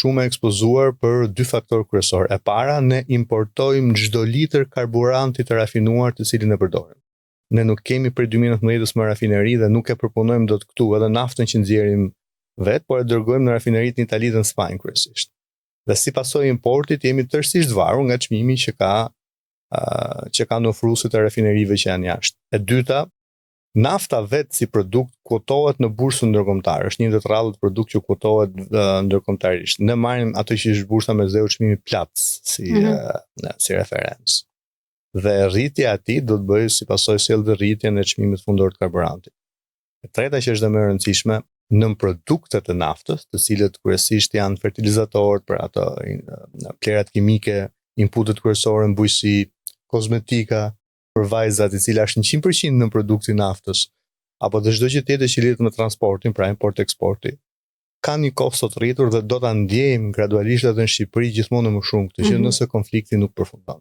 shumë e ekspozuar për dy faktorë kryesor. E para, ne importojmë çdo litër karburanti të rafinuar të cilin e përdorim. Ne nuk kemi për 2019 më rafineri dhe nuk e përpunojmë dot këtu, edhe naftën që nxjerrim vetë, por e dërgojmë në rafineritë në Itali dhe në Spanjë kryesisht. Dhe si pasojë importit jemi tërësisht varur nga çmimi që ka në ofruesit e rafinerive që janë jashtë. E dyta, nafta vetë si produkt kuotohet në bursën ndërkombëtare. Është një ndër rrallët produkt që kuotohet ndërkombëtarisht. Ne marrim ato që është bursa me zero çmimi Platts si referencë. Dhe rritja e tij do të bëjë si pasojë sjellë rritjen e çmimit fundor të karburantit. E treta që është më e rëndësishme, nën produktet e naftës, të cilët kryesisht janë fertilizatorët për ato plerat kimike, inputet kryesore në bujqësi, kozmetika, për vajzat, i cila është 100% në produktin naftës, apo dhe çdo gjë tjetër që lidhet me transportin, pra import-eksporti, ka një kohë sot rritur dhe do ta ndjejmë gradualisht edhe në Shqipëri gjithmonë më shumë këtë gjë nëse konflikti nuk përfundon.